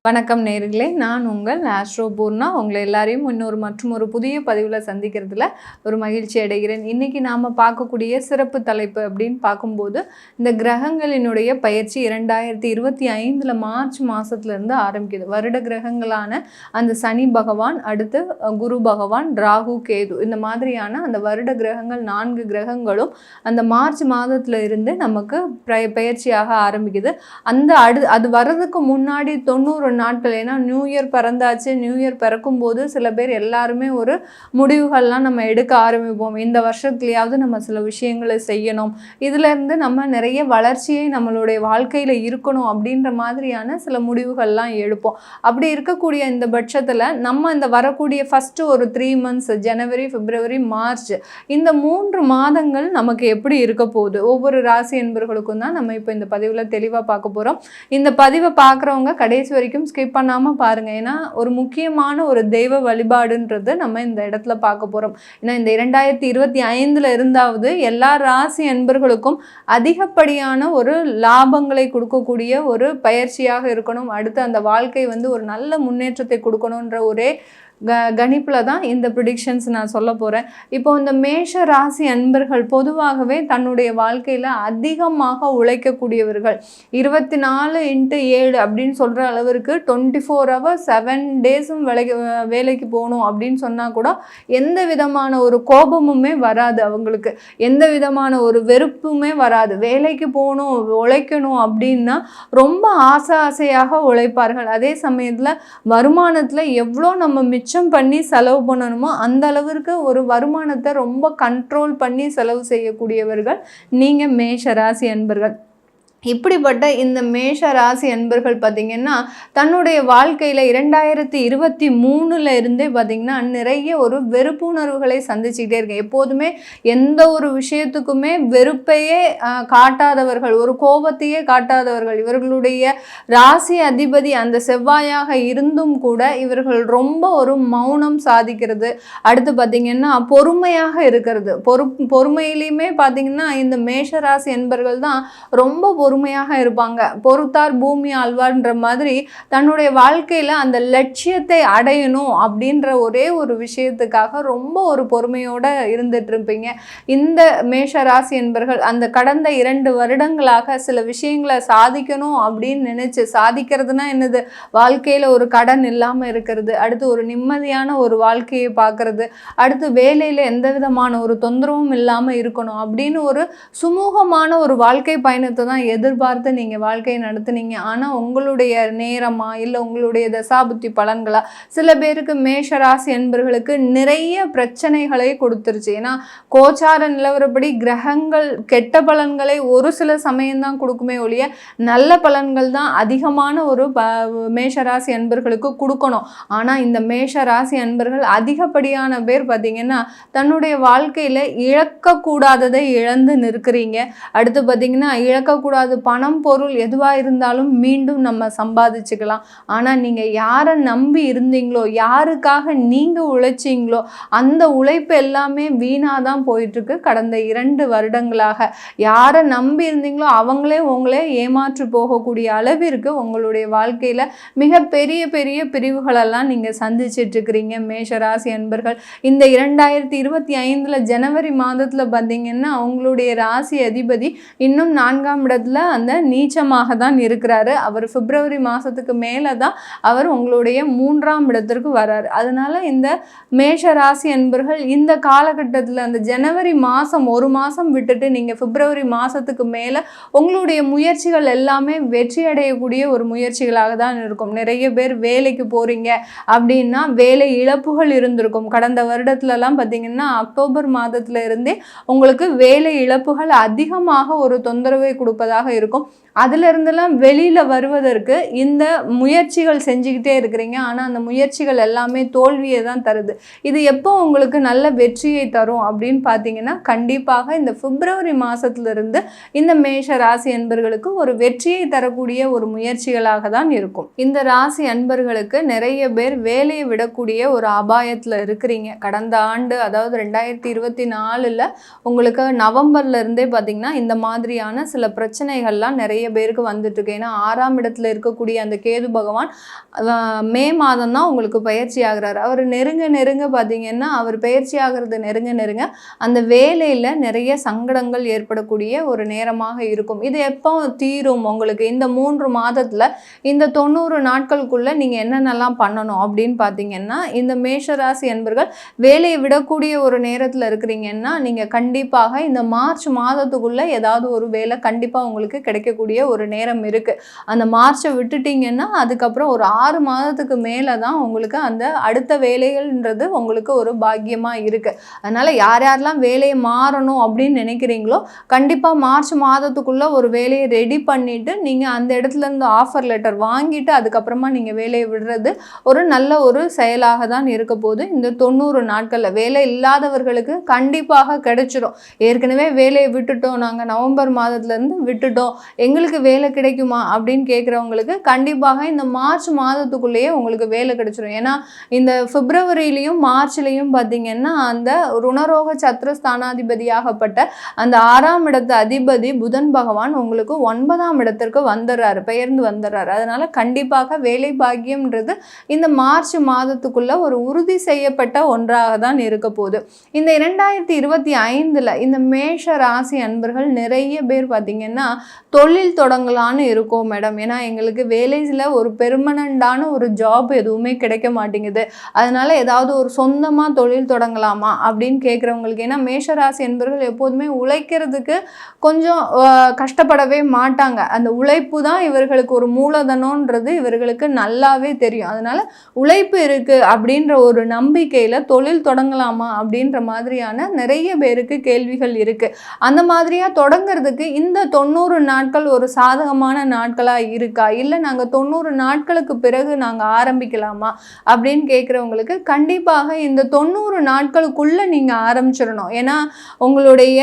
வணக்கம் நேயர்களே, நான் உங்கள் ஆஸ்ட்ரோ பூர்ணா. உங்களை எல்லாரையும் மற்றொரு புதிய பதிவில் சந்திக்கிறதுல ஒரு மகிழ்ச்சி அடைகிறேன். இன்றைக்கி நாம் பார்க்கக்கூடிய சிறப்பு தலைப்பு அப்படின்னு பார்க்கும்போது, இந்த கிரகங்களினுடைய பயிற்சி 2025 மார்ச் மாதத்துலேருந்து ஆரம்பிக்குது. வருட கிரகங்களான அந்த சனி பகவான், அடுத்து குரு பகவான், ராகு, கேது, இந்த மாதிரியான அந்த வருட கிரகங்கள் 4 கிரகங்களும் அந்த மார்ச் மாதத்தில் இருந்து நமக்கு பயிற்சியாக ஆரம்பிக்குது. அது வர்றதுக்கு முன்னாடி 90 நாட்கள், ஏன்னா நியூ இயர் பிறந்தாச்சு. நியூ இயர் பிறக்கும் போது சில பேர் எல்லாருமே ஒரு முடிவுகள்லாம் நம்ம எடுக்க ஆரம்பிப்போம். இந்த வருஷத்துலையாவது நம்ம சில விஷயங்களை செய்யணும், இதிலேருந்து நம்ம நிறைய வளர்ச்சியை நம்மளுடைய வாழ்க்கையில் இருக்கணும் அப்படின்ற மாதிரியான சில முடிவுகள்லாம் எடுப்போம். அப்படி இருக்கக்கூடிய இந்த பட்சத்தில் நம்ம இந்த வரக்கூடிய ஃபஸ்ட்டு ஒரு 3 months, ஜனவரி, பிப்ரவரி, மார்ச், இந்த 3 மாதங்கள் நமக்கு எப்படி இருக்க போகுது, ஒவ்வொரு ராசி என்பவர்களுக்கும் தான் நம்ம இப்போ இந்த பதிவில் தெளிவாக பார்க்க போகிறோம். இந்த பதிவை பார்க்குறவங்க கடைசி வரைக்கும் ஸ்கிப் பண்ணாமல் பாருங்கள். ஏன்னா ஒரு முக்கியமான ஒரு தெய்வ வழிபாடுன்றது நம்ம இந்த இடத்துல பார்க்க போகிறோம். ஏன்னா இந்த 2025 இருந்தாவது எல்லா ராசி அன்பர்களுக்கும் அதிகப்படியான ஒரு லாபங்களை கொடுக்கக்கூடிய ஒரு பயிற்சியாக இருக்கணும். அடுத்து அந்த வாழ்க்கை ஒரு நல்ல முன்னேற்றத்தை கொடுக்கணுன்ற ஒரே கணிப்பில் தான் இந்த ப்ரிடிக்ஷன்ஸ் நான் சொல்ல போகிறேன். இப்போ இந்த மேஷ ராசி அன்பர்கள் பொதுவாகவே தன்னுடைய வாழ்க்கையில் அதிகமாக உழைக்கக்கூடியவர்கள். 24x7 அப்படின்னு சொல்கிற அளவிற்கு 24 hours 7 days வேலைக்கு போகணும் அப்படின்னு சொன்னால் கூட எந்த விதமான ஒரு கோபமுமே வராது அவங்களுக்கு, எந்த விதமான ஒரு வெறுப்புமே வராது. வேலைக்கு போகணும், உழைக்கணும் அப்படின்னா ரொம்ப ஆசையாக உழைப்பார்கள். அதே சமயத்தில் வருமானத்தில் எவ்வளோ நம்ம மிச்சம் பண்ணி செலவு பண்ணணுமோ அந்த அளவிற்கு ஒரு வருமானத்தை ரொம்ப கண்ட்ரோல் பண்ணி செலவு செய்யக்கூடியவர்கள் நீங்கள் மேஷ ராசி அன்பர்கள். இப்படிப்பட்ட இந்த மேஷ ராசி அன்பர்கள் பார்த்திங்கன்னா தன்னுடைய வாழ்க்கையில் 2023 இருந்தே பார்த்திங்கன்னா நிறைய ஒரு வெறுப்புணர்வுகளை சந்திச்சுக்கிட்டே இருக்கேன். எப்போதுமே எந்த ஒரு விஷயத்துக்குமே வெறுப்பையே காட்டாதவர்கள், ஒரு கோபத்தையே காட்டாதவர்கள். இவர்களுடைய ராசி அதிபதி அந்த செவ்வாயாக இருந்தும் கூட இவர்கள் ரொம்ப ஒரு மௌனம் சாதிக்கிறது. அடுத்து பார்த்திங்கன்னா பொறுமையாக இருக்கிறது. பொறுமையிலையுமே பார்த்திங்கன்னா இந்த மேஷ ராசி அன்பர்கள் தான் ரொம்ப பொறுமையாக இருப்பாங்க. பொறுத்தார் பூமி ஆழ்வார்ன்ற மாதிரி தன்னுடைய வாழ்க்கையில் அந்த லட்சியத்தை அடையணும் அப்படின்ற ஒரே ஒரு விஷயத்துக்காக ரொம்ப ஒரு பொறுமையோடு இருந்துட்டு இருப்பீங்க. இந்த மேஷ ராசி என்பர்கள் அந்த கடந்த 2 வருடங்களாக சில விஷயங்களை சாதிக்கணும் அப்படின்னு நினைச்சு, சாதிக்கிறதுனா என்னது, வாழ்க்கையில் ஒரு கடன் இல்லாமல் இருக்கிறது, அடுத்து ஒரு நிம்மதியான ஒரு வாழ்க்கையை பார்க்கறது, அடுத்து வேலையில் எந்த விதமான ஒரு தொந்தரவும் இல்லாமல் இருக்கணும் அப்படின்னு ஒரு சுமூகமான ஒரு வாழ்க்கை பயணத்தை தான் எதிர்பார்த்து நீங்கள் வாழ்க்கையை நடத்துனீங்க. ஆனால் உங்களுடைய நேரமா இல்லை உங்களுடைய தசாபுத்தி பலன்களா சில பேருக்கு மேஷ ராசி என்பவர்களுக்கு நிறைய பிரச்சனைகளை கொடுத்துருச்சு. ஏன்னா கோச்சார நிலவரப்படி கிரகங்கள் கெட்ட பலன்களை ஒரு சில சமயம்தான் கொடுக்குமே ஒழிய நல்ல பலன்கள் தான் அதிகமான ஒரு மேஷ ராசி அன்பர்களுக்கு கொடுக்கணும். ஆனால் இந்த மேஷ ராசி அன்பர்கள் அதிகப்படியான பேர் பார்த்திங்கன்னா தன்னுடைய வாழ்க்கையில் இழக்கக்கூடாததை இழந்து நிற்கிறீங்க. அடுத்து பார்த்திங்கன்னா இழக்கக்கூடாத பணம், பொருள் எதுவாக இருந்தாலும் மீண்டும் நம்ம சம்பாதிச்சுக்கலாம். ஆனால் நீங்கள் யாரை நம்பி இருந்தீங்களோ, யாருக்காக நீங்கள் உழைச்சிங்களோ அந்த உழைப்பு எல்லாமே வீணாக தான் போயிட்டுருக்கு. கடந்த 2 வருடங்களாக யாரை நம்பி இருந்தீங்களோ அவங்களே உங்களே ஏமாற்றி போகக்கூடிய அளவிற்கு உங்களுடைய வாழ்க்கையில் மிக பெரிய பெரிய பிரிவுகளெல்லாம் நீங்கள் சந்திச்சிட்ருக்கிறீங்க மேஷராசி அன்பர்கள். இந்த 2025 ஜனவரி மாதத்தில் பார்த்தீங்கன்னா அவங்களுடைய ராசி அதிபதி இன்னும் 4ஆம் இடத்துல அந்த நீச்சமாக தான் இருக்கிறாரு. அவர் பிப்ரவரி மாதத்துக்கு மேலே தான் அவர் உங்களுடைய 3ஆம் இடத்திற்கு வராரு. அதனால இந்த மேஷ ராசி அன்பர்கள் இந்த காலகட்டத்தில் அந்த ஜனவரி மாதம் 1 மாதம் விட்டுட்டு நீங்கள் பிப்ரவரி மாதத்துக்கு மேலே உங்களுடைய முயற்சிகள் எல்லாமே வெற்றி அடையக்கூடிய ஒரு முயற்சிகளாக தான் இருக்கும். நிறைய பேர் வேலைக்கு போகிறீங்க அப்படின்னா வேலை இழப்புகள் இருந்திருக்கும். கடந்த வருடத்துலலாம் பார்த்திங்கன்னா அக்டோபர் மாதத்துல இருந்தே உங்களுக்கு வேலை இழப்புகள் அதிகமாக ஒரு தொந்தரவை கொடுப்பதாக இருக்கும். அதிலிருந்தெல்லாம் வெளியில் வருவதற்கு இந்த முயற்சிகள் செஞ்சுக்கிட்டே இருக்கிறீங்க. ஆனால் அந்த முயற்சிகள் எல்லாமே தோல்வியை தான் தருது. இது எப்போ உங்களுக்கு நல்ல வெற்றியை தரும் அப்படின்னு பார்த்தீங்கன்னா கண்டிப்பாக இந்த பிப்ரவரி மாதத்துலேருந்து இந்த மேஷ ராசி அன்பர்களுக்கு ஒரு வெற்றியை தரக்கூடிய ஒரு முயற்சிகளாக தான் இருக்கும். இந்த ராசி அன்பர்களுக்கு நிறைய பேர் வேலையை விடக்கூடிய ஒரு அபாயத்தில் இருக்கிறீங்க. கடந்த ஆண்டு, அதாவது 2024 உங்களுக்கு நவம்பர்ல இருந்தே பார்த்தீங்கன்னா இந்த மாதிரியான சில பிரச்சனைகள்லாம் நிறைய நிறைய பேருக்கு வந்துட்டு இருக்கு. ஏன்னா 6ஆம் இடத்துல இருக்கக்கூடிய அந்த கேது பகவான் மே மாதம் தான் உங்களுக்கு பயிற்சி ஆகுறாரு. அவர் நெருங்க நெருங்க பார்த்தீங்கன்னா அவர் பயிற்சி ஆகிறது நெருங்க நெருங்க அந்த வேலையில் நிறைய சங்கடங்கள் ஏற்படக்கூடிய ஒரு நேரமாக இருக்கும். இது எப்போ தீரும் உங்களுக்கு? இந்த 3 மாதத்தில் இந்த 90 நாட்களுக்குள்ள நீங்கள் என்னென்னலாம் பண்ணணும் அப்படின்னு பார்த்தீங்கன்னா, இந்த மேஷராசி அன்பர்கள் வேலையை விடக்கூடிய ஒரு நேரத்தில் இருக்கிறீங்கன்னா நீங்கள் கண்டிப்பாக இந்த மார்ச் மாதத்துக்குள்ள ஏதாவது ஒரு வேலை கண்டிப்பாக உங்களுக்கு கிடைக்கக்கூடிய ஒரு நேரம் இருக்குது. அந்த மார்ச்சை விட்டுட்டீங்கன்னா அதுக்கப்புறம் ஒரு 6 மாதத்துக்கு மேலே தான் உங்களுக்கு அந்த அடுத்த வேலைகள்ன்றது உங்களுக்கு ஒரு பாக்கியமாக இருக்குது. அதனால் யார் யாரெல்லாம் வேலையை மாறணும் அப்படின்னு நினைக்கிறீங்களோ கண்டிப்பாக மார்ச் மாதத்துக்குள்ளே ஒரு வேலையை ரெடி பண்ணிவிட்டு நீங்கள் அந்த இடத்துலேருந்து ஆஃபர் லெட்டர் வாங்கிட்டு அதுக்கப்புறமா நீங்கள் வேலையை விடுறது ஒரு நல்ல ஒரு செயலாக தான் இருக்க போது. இந்த 90 நாட்களில் வேலை இல்லாதவர்களுக்கு கண்டிப்பாக கிடைச்சிடும். ஏற்கனவே வேலையை விட்டுட்டோம், நாங்கள் நவம்பர் மாதத்துலேருந்து விட்டுட்டோம், எங்களுக்கு வேலை கிடைக்குமா அப்படின்னு கேட்குறவங்களுக்கு கண்டிப்பாக இந்த மார்ச் மாதத்துக்குள்ளேயே உங்களுக்கு வேலை கிடைச்சிடும். ஏன்னா இந்த பிப்ரவரியிலையும் மார்ச்லேயும் பார்த்தீங்கன்னா அந்த ருணரோக சத்ருஸ்தானாதிபதியாகப்பட்ட அந்த 6ஆம் இடத்து அதிபதி புதன் பகவான் உங்களுக்கு 9ஆம் இடத்திற்கு வந்துடுறாரு, பெயர்ந்து வந்துடுறாரு. அதனால கண்டிப்பாக வேலை பாக்கியம்ன்றது இந்த மார்ச் மாதத்துக்குள்ள ஒரு உறுதி செய்யப்பட்ட ஒன்றாக தான் இருக்க போகுது. இந்த 2025 இந்த மேஷ ராசி அன்பர்கள் நிறைய பேர் பார்த்தீங்கன்னா தொழில் தொடங்கலான்னு இருக்கோம் மேடம், ஏன்னா எங்களுக்கு வேலையில் ஒரு பெர்மனண்டான ஒரு ஜாப் எதுவுமே கிடைக்க மாட்டேங்குது, அதனால ஏதாவது ஒரு சொந்தமாக தொழில் தொடங்கலாமா அப்படின்னு கேட்குறவங்களுக்கு. ஏன்னா மேஷராசி என்பவர்கள் எப்போதுமே உழைக்கிறதுக்கு கொஞ்சம் கஷ்டப்படவே மாட்டாங்க. அந்த உழைப்பு தான் இவர்களுக்கு ஒரு மூலதனம்ன்றது இவர்களுக்கு நல்லாவே தெரியும். அதனால உழைப்பு இருக்கு அப்படின்ற ஒரு நம்பிக்கையில் தொழில் தொடங்கலாமா அப்படின்ற மாதிரியான நிறைய பேருக்கு கேள்விகள் இருக்கு. அந்த மாதிரியா தொடங்கிறதுக்கு இந்த 90 நாட்கள் ஒரு சாதகமான நாட்களாக இருக்கா, இல்லை நாங்கள் 90 நாட்களுக்கு பிறகு நாங்கள் ஆரம்பிக்கலாமா அப்படின்னு கேட்குறவங்களுக்கு கண்டிப்பாக இந்த 90 நாட்களுக்குள்ளே நீங்கள் ஆரம்பிச்சிடணும். ஏன்னா உங்களுடைய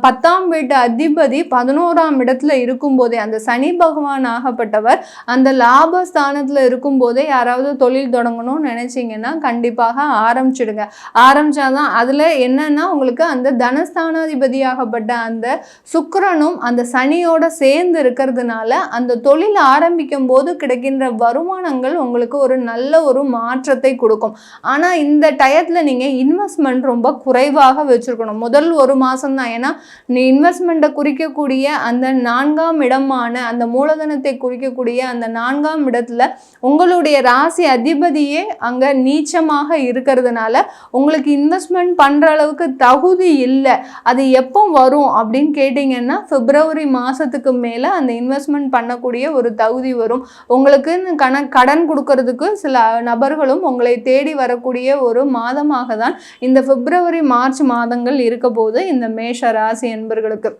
10ஆம் வீட்டு அதிபதி 11ஆம் இடத்துல இருக்கும்போதே அந்த சனி பகவான் ஆகப்பட்டவர் அந்த லாபஸ்தானத்தில் இருக்கும்போதே யாராவது தொழில் தொடங்கணும்னு நினைச்சிங்கன்னா கண்டிப்பாக ஆரம்பிச்சிடுங்க. ஆரம்பிச்சாதான் அதில் என்னன்னா உங்களுக்கு அந்த தனஸ்தானாதிபதியாகப்பட்ட அந்த சுக்கிரனும் அந்த சனியோட சேர்ந்து இருக்கிறதுனால அந்த தொழில் ஆரம்பிக்கும் போது கிடைக்கின்ற வருமானங்கள் உங்களுக்கு ஒரு நல்ல ஒரு மாற்றத்தை கொடுக்கும். ஆனால் இந்த டயத்தில் நீங்கள் இன்வெஸ்ட்மெண்ட் ரொம்ப குறைவாக வச்சுருக்கணும் முதல் ஒரு மாதம் தான். ஏன்னா நீ இன்வெஸ்ட்மெண்ட்டை குறிக்கக்கூடிய அந்த 4ஆம் இடமான அந்த மூலதனத்தை குறிக்கக்கூடிய அந்த 4ஆம் இடத்துல உங்களுடைய ராசி அதிபதியே அங்கே நீச்சமாக இருக்கிறதுனால உங்களுக்கு இன்வெஸ்ட்மெண்ட் பண்ணுற அளவுக்கு தகுதி இல்லை. அது எப்போ வரும் அப்படின்னு கேட்டிங்கன்னா பிப்ரவரி மாதத்துக்கு மேலே அந்த இன்வெஸ்ட்மெண்ட் பண்ணக்கூடிய ஒரு தகுதி வரும். உங்களுக்கு கடன் கொடுக்கறதுக்கு சில நபர்களும் உங்களை தேடி வரக்கூடிய ஒரு மாதமாக தான் இந்த பிப்ரவரி மார்ச் மாதங்கள் இருக்க போது இந்த மேஷ ராசி என்பர்களுக்கு.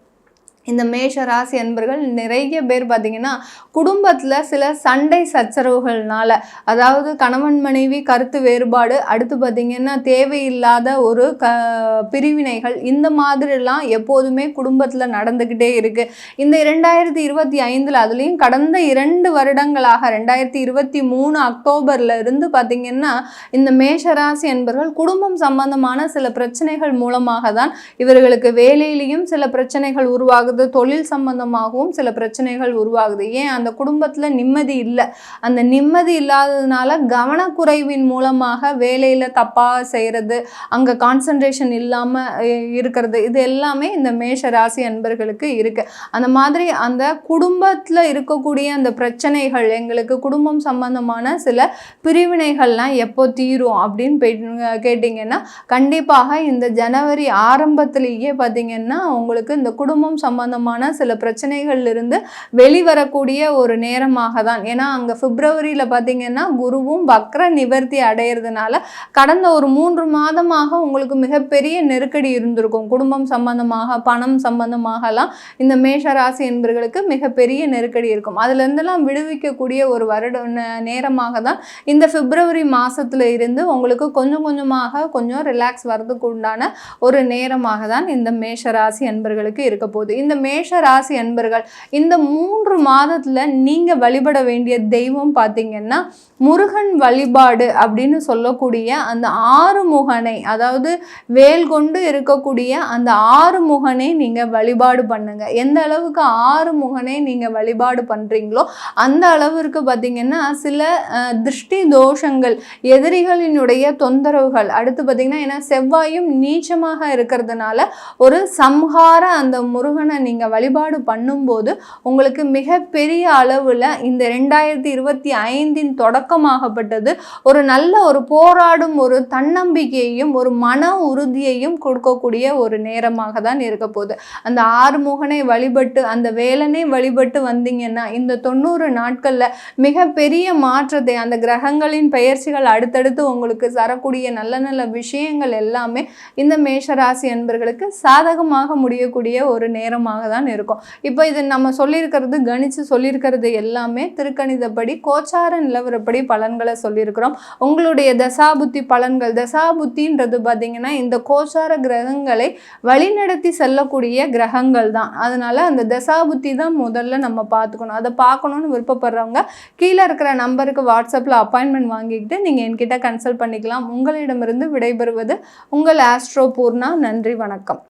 இந்த மேஷ ராசி அன்பர்கள் நிறைய பேர் பார்த்தீங்கன்னா குடும்பத்தில் சில சண்டை சச்சரவுகள்னால, அதாவது கணவன் மனைவி கருத்து வேறுபாடு, அடுத்து பார்த்தீங்கன்னா தேவையில்லாத ஒரு பிரிவினைகள், இந்த மாதிரிலாம் எப்போதுமே குடும்பத்தில் நடந்துக்கிட்டே இருக்குது. இந்த 2025 அதுலேயும் கடந்த 2 வருடங்களாக 2023 அக்டோபரில் இருந்து பார்த்தீங்கன்னா இந்த மேஷராசி என்பர்கள் குடும்பம் சம்பந்தமான சில பிரச்சனைகள் மூலமாக தான் இவர்களுக்கு வேலையிலையும் சில பிரச்சனைகள் உருவாகுது, தொழில் சம்பந்தமாகவும் சில பிரச்சனைகள் உருவாகுது. ஏன்? அந்த குடும்பத்தில் நிம்மதி இல்லை. அந்த நிம்மதி இல்லாததுனால கவனக்குறைவின் மூலமாக வேலையில் தப்பாக செய்கிறது, அங்கே கான்சன்ட்ரேஷன் இல்லாமல் இருக்கிறது, இது எல்லாமே இந்த மேஷ ராசி அன்பர்களுக்கு இருக்குது. அந்த மாதிரி அந்த குடும்பத்தில் இருக்கக்கூடிய அந்த பிரச்சனைகள், எங்களுக்கு குடும்பம் சம்பந்தமான சில பிரிவினைகள்லாம் எப்போ தீரும் அப்படின்னு கேட்டிங்கன்னா கண்டிப்பாக இந்த ஜனவரி ஆரம்பத்திலேயே பார்த்தீங்கன்னா உங்களுக்கு இந்த குடும்பம் சம்பந்தமான சில பிரச்சனைகள் இருந்து வெளிவரக்கூடிய ஒரு நேரமாக தான். ஏன்னா அங்கே பிப்ரவரியில் பார்த்தீங்கன்னா குருவும் வக்ர நிவர்த்தி அடையிறதுனால கடந்த ஒரு 3 மாதமாக உங்களுக்கு மிகப்பெரிய நெருக்கடி இருந்திருக்கும். குடும்பம் சம்பந்தமாக, பணம் சம்பந்தமாகலாம் இந்த மேஷராசி என்பவர்களுக்கு மிகப்பெரிய நெருக்கடி இருக்கும். அதுலேருந்துலாம் விடுவிக்கக்கூடிய ஒரு நேரமாக தான் இந்த பிப்ரவரி மாதத்தில் இருந்து உங்களுக்கு கொஞ்சம் கொஞ்சமாக கொஞ்சம் ரிலாக்ஸ் வர்றதுக்கு உண்டான ஒரு நேரமாக தான் இந்த மேஷராசி என்பவர்களுக்கு இருக்க போகுது. இந்த இந்த மேஷ ராசி அன்பர்கள் இந்த 3 மாதத்துல நீங்க வழிபட வேண்டிய தெய்வம் பார்த்தீங்கன்னா முருகன் வழிபாடு அப்படின்னு சொல்லக்கூடிய அந்த ஆறுமுகனை, அதாவது வேல் கொண்டு இருக்கக்கூடிய அந்த ஆறுமுகனை நீங்க வழிபாடு பண்ணுங்க. எந்த அளவுக்கு ஆறுமுகனை நீங்க வழிபாடு பண்றீங்களோ அந்த அளவிற்கு பார்த்தீங்கன்னா சில திருஷ்டி தோஷங்கள், எதிரிகளினுடைய தொந்தரவுகள், அடுத்து பார்த்தீங்கன்னா ஏன்னா செவ்வாயும் நீச்சமாக இருக்கிறதுனால ஒரு சம்ஹார அந்த முருகனை நீங்க வழிபாடு பண்ணும்போது உங்களுக்கு மிகப்பெரிய அளவுல இந்த 2025 தொடக்கமாகப்பட்டது ஒரு நல்ல ஒரு போராடும் ஒரு தன்னம்பிக்கையையும் ஒரு மன உறுதியையும் கொடுக்கக்கூடிய ஒரு நேரமாக தான் இருக்க போகுது. அந்த ஆறுமுகனை வழிபட்டு அந்த வேலனை வழிபட்டு வந்தீங்கன்னா இந்த 90 நாட்கள்ல மிகப்பெரிய மாற்றத்தை அந்த கிரகங்களின் பெயர்ச்சிகள் அடுத்தடுத்து உங்களுக்கு தரக்கூடிய நல்ல நல்ல விஷயங்கள் எல்லாமே இந்த மேஷராசி என்பர்களுக்கு சாதகமாக முடியக்கூடிய ஒரு நேரமாக தான் இருக்கும். இப்போ இது நம்ம சொல்லியிருக்கிறது கணிச்சு சொல்லியிருக்கிறது எல்லாமே திருக்கணிதப்படி கோச்சார நிலவரப்படி பலன்களை சொல்லியிருக்கிறோம். உங்களுடைய தசாபுத்தி பலன்கள், தசாபுத்தின்றது பார்த்தீங்கன்னா இந்த கோச்சார கிரகங்களை வழிநடத்தி செல்லக்கூடிய கிரகங்கள் தான். அதனால அந்த தசாபுத்தி தான் முதல்ல நம்ம பார்த்துக்கணும். அதை பார்க்கணுன்னு விருப்பப்படுறவங்க கீழே இருக்கிற நம்பருக்கு வாட்ஸ்அப்பில் அப்பாயின்மெண்ட் வாங்கிக்கிட்டு நீங்கள் என்கிட்ட கன்சல்ட் பண்ணிக்கலாம். உங்களிடமிருந்து விடைபெறுவது உங்கள் ஆஸ்ட்ரோ பூர்ணா. நன்றி, வணக்கம்.